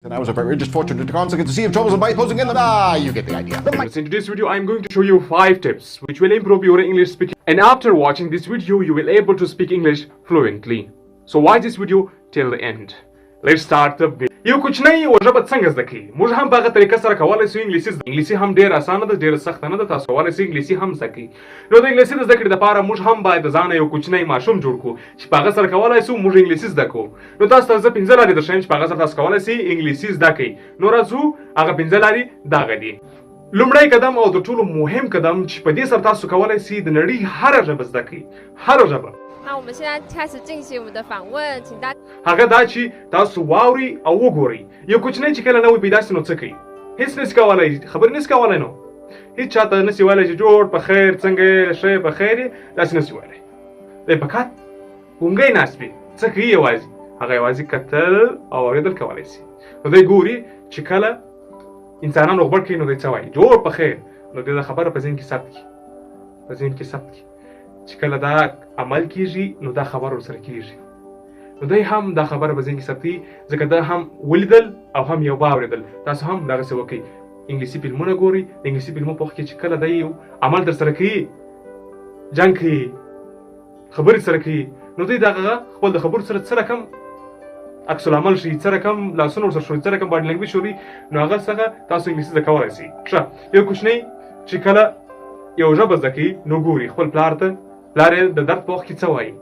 And I was very just fortunate to consequence to see if troubles and by posing in them. You get the idea. In today's video, I'm going to show you 5 tips which will improve your English speaking. And after watching this video, you will able to speak English fluently. So watch this video till the end. Let's start the video. یو کوچنی او ژبه څنګه زده کی موږ هم په هغه طریقه سره کولای شو انګلیسي هم ډیر اسانه ده ډیر سخت نه ده تاسو کولای شئ انګلیسي هم زده کی نو د انګلیسي د زده کړې لپاره موږ هم باید ځان یو کوچنی ماشوم جوړ کړو چې په هغه سره کولای شو موږ انګلیسي زده کو نو تاسو ته زه 15 لارې درښیم چې په هغه سره تاسو کولای شئ انګلیسي زده کی نو راځو هغه 15 لارې دغه دي لومړی قدم او د ټولو مهم قدم چې په دې سره تاسو کولای شئ د نړۍ هر ژبه زده کی هر ژبه那我们现在开始进行我们的访问，请大家。هغه دا چې تاسو واوري او وګورئ یو کوچنی چې کله نوې پیدا شي نو څه کوي هیڅ نشي کولی خبرې نشي کولی نو هیڅ چاته نشي ویلی چې جوړ په خیر څنګه یې ښه په خیر یې داسې نشي ویلی دی په کټ ګونګی ناست وي څه کوي یوازې هغه یوازې کتل او اورېدل کولی شي نو دی ګوري چې کله انسانان روغبړ کوي نو دی څه وایي جوړ په خیر نو دی دا خبره په ذهن کې ثبت کړي په ذهن کې ثبت کړي چې کله دا عمل کیږي نو دا خبر ورسره کیږي نو دی هم دا خبره په ذهن کې ثبتي ځکه دا هم ولیدل او هم یو واورېدل تاسو هم دغسې وکړئ انګلیسي فلمونه ګورئ د انګلیسي فلمو په وخت کې چې کله دی یو عمل درسره کوي جنګ کوي خبرې سره کوي نو دوی دغه خپل د خبرو سره څه رقم عکس العمل شي څه رقم لاسونه ورسره شوي څه رقم باډي لینګویج شوي نو هغه څخه تاسو انګلیسي زده کولی شئ ښه یو کوچنی چې کله یو ژبه زده کوي نو ګوري خپل پلار ته پلار یې د درد په وخت کې څه وایي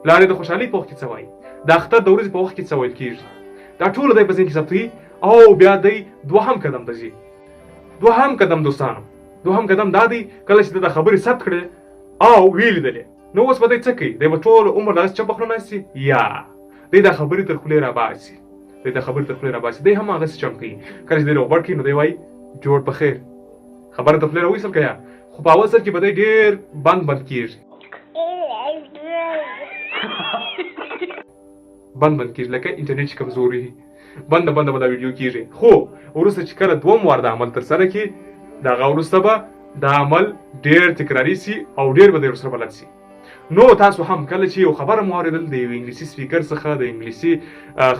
پلار یې د خوشحالۍ په وخت کې څه وایي د اختر د ورځې په وخت کې څه ویل کېږي دا ټوله دی په ذهن کې ثبتوي او بیا دی دوهم قدم ته ځي دوهم قدم دوستانو دوهم قدم دا دی کله چې د خبرې ثبت کړې او ویې لیدلې نو اوس به دی څه کوي دی به ټول عمر دغسې چپ خوله ناست شي یا دی دا خبرې تر خولې راباسي دی دا خبرې تر خولې راباسي دی هم هغسې چم کوي کله چې دی روغبړ کوي نو دی وایي جوړ په خیر خبره تر خولې راویستل که یا خو په اول سر کې به دی ډېر بند کېږي بند کېږي لکه انټرنیټ چې کمزوري بنده به دا ویډیو کېږي خو وروسته چې کله دوم وار د عمل ترسره کړي د هغه وروسته به دا عمل ډېر تکراري سي او ډېر به دی ورسره بلد سي نو تاسو هم کله چې یو خبره مو اورېدل د یو انګلیسي سپیکر څخه د انګلیسي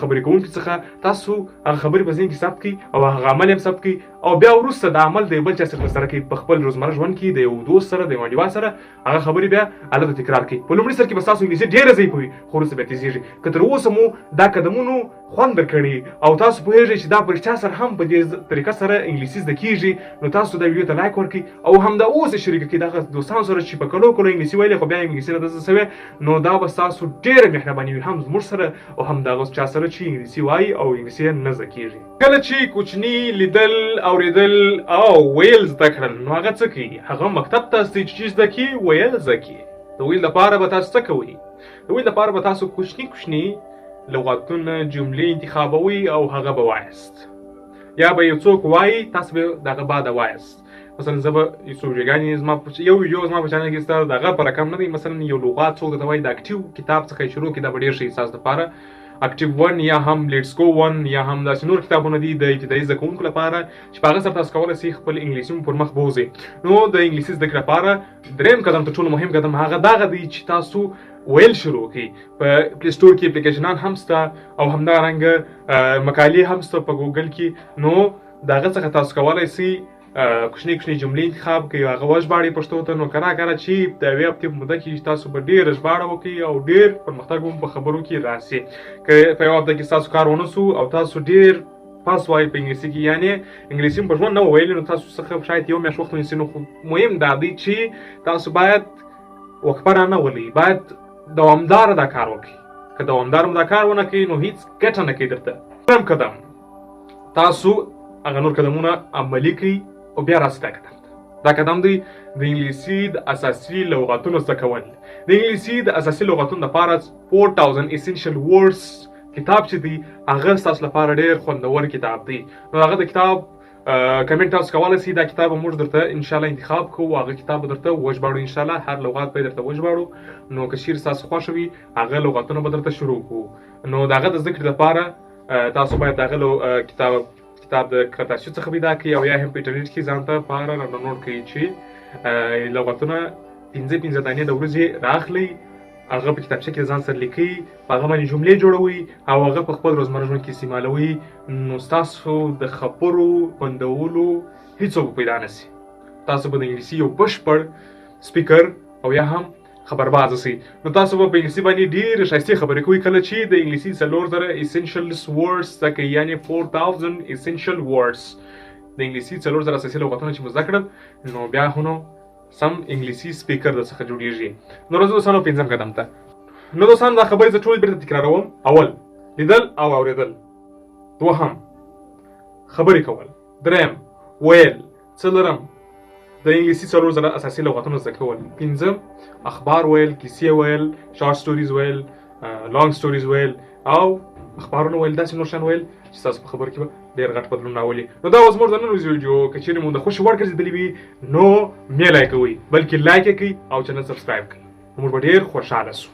خبرې کوونکي څخه تاسو هغه خبرې په ذهن کې ثبت کړئ او هغه عمل هم ثبت کړئ او بیا وروسته د عمل د یو بل چا سره ترسره کړئ په خپل روزمره ژوند کې د یو دوست سره د یو انډیوال سره هغه خبرې بیا هلته تکرار کړئ په لومړي سر کې به ستاسو انګلیسي ډېره ضعیفه وي خو وروسته بیا تېزېږي که تر اوسه مو دا قدمونو خوند درکړي او تاسو پوهېږئ چې دا په رښتیا سره هم په دې طریقه سره انګلیسي زده کېږي نو تاسو دا ویډیو ته لایک ورکړئ او همدا اوس یې شریکه کړئ دغه دوستانو سره چې په کلو انګلیسي ویلې خو بیا انګلیسي نه داسې شوی نو دا به ستاسو ډېره مهرباني وي هم زموږ سره او هم د هغه چا سره چې انګلیسي وایي او انګلیسي یې نه زده کېږي کله چې کوچني لیدل اورېدل او ویل زده کړل نو هغه څه کوي هغه مکتب ته ځي چې زده کړي ویل زده کړي د ویل لپاره به تاسو څه کوئ د ویل لپاره به تاسو کوچني لغتونه جملې انتخابوي او هغه به وایاست یا به یو څوک وایي تاسو به دغه بعده وایاست مثلا زه به یو څو ویډیوګانې زما یو ویډیو زما په چینل کې ستا دغه په رقم نه دی مثلا یو لغات څوک درته وایي د اکټیو کتاب څخه یې شروع کړي دا به ډېر ښه وي ستاسو دپاره اکټیو 1 یا هم لیټس گو 1 یا هم داسې نور کتابونه دي د ابتدایي زده کوونکو لپاره چې په هغه سره تاسو کولی شئ خپل انګلیسي مو پر مخ بوځئ نو د انګلیسي زده کړې لپاره درېیم قدم تر ټولو مهم قدم هغه دغه دی چې تاسو ویل شروع کړئ په پلی سټور کې اپلیکیشنان هم شته او همدارنګه مقالې هم شته په ګوګل کې نو د هغه څخه تاسو کولی شئ کوچنۍ جملې انتخاب کړئ هغه وژباړئ پښتو ته نو کله چې د یوې هفتې په موده کې تاسو به ډېره ژباړه وکړئ او ډېر پرمختګ هم په خبرو کې راسي که په یوه هفته کې ستاسو کار ونه سو او تاسو ډېر پاس وایئ په انګلیسي کې یعنې انګلیسي په ژوند نه وویلې نو تاسو څخه شاید یو میاشت وخت ونیسي نو مهم دا دی چې تاسو باید وقفه رانه ولئ باید دوامداره دا کار وکړئ که دوامداره مو دا کار ونه کړئ نو هیڅ ګټه نه کوي درته دویم قدم تاسو هغه نور قدمونه عملي کړئ او بیا راسي دا قدم دی د انګلیسي د اساسي لغتونو زده کول د انګلیسي د اساسي لغتونو لپاره 4000 essential words کتاب چې دی هغه ستاسو لپاره ډېر خوندور کتاب دی نو هغه د کتاب کمنټ تاسو کولی شئ دا کتاب به موږ درته انشاءالله انتخاب کوو هغه کتاب به درته وژباړو انشاءالله هر لغات به یې درته وژباړو نو که چیرې ستاسو خوښه وي هغه لغتونه به درته شروع کړو نو د هغه د زده کړې لپاره تاسو باید د هغه کتاب د کتابچې څخه پیدا کړئ او یا هم په انټرنیټ کې ځان ته لپاره راډاونلوډ کړئ چې لغتونه 5 دانې د ورځې راخلئ هغه په کتابچه کې ځان سره لیکي، په هغه باندې جملې جوړوي او هغه په خپل روزمره ژوند کې استعمالوي، نو ستاسو د خبرو بندولو هیڅوک پیدا نه شي. تاسو به د انګلیسي یو بشپړ سپیکر او یا هم خبرباز شئ. نو تاسو به په انګلیسي باندې ډېرې ښایستې خبرې کوئ کله چې د انګلیسي 4000 essentials words زده کوئ، یعنې 4000 essential words. د انګلیسي 4000 اساسي لغتونه چې مو زده کړل نو بیا خو نو سم انګلیسي سپیکر در څخه جوړیږي. نو راځو دوستانو پنځم قدم ته. نو دوستانو دا خبرې زه ټولې بېرته تکراروم. اول لیدل او اورېدل، دوهم خبرې کول، دریم ویل، څلورم د انګلیسي 4000 اساسي لغتونه زده کول، پنځم اخبار ویل، کیسې ویل، شارټ سټوریز ویل، لانګ سټوریز ویل او اخبارونه ویل، داسې نور شیان ویل چې تاسو په خبرو کې به ډېر غټ بدلون راولي. نو دا اوس زموږ د نن ورځې ویډیو که چېرې مو د خوښې وړ ګرځېدلې وي نو مه لایک کوئ بلکې لایک یې کړئ او چینل سبسکرایب کړئ، نو موږ به ډېر خوشحاله شو.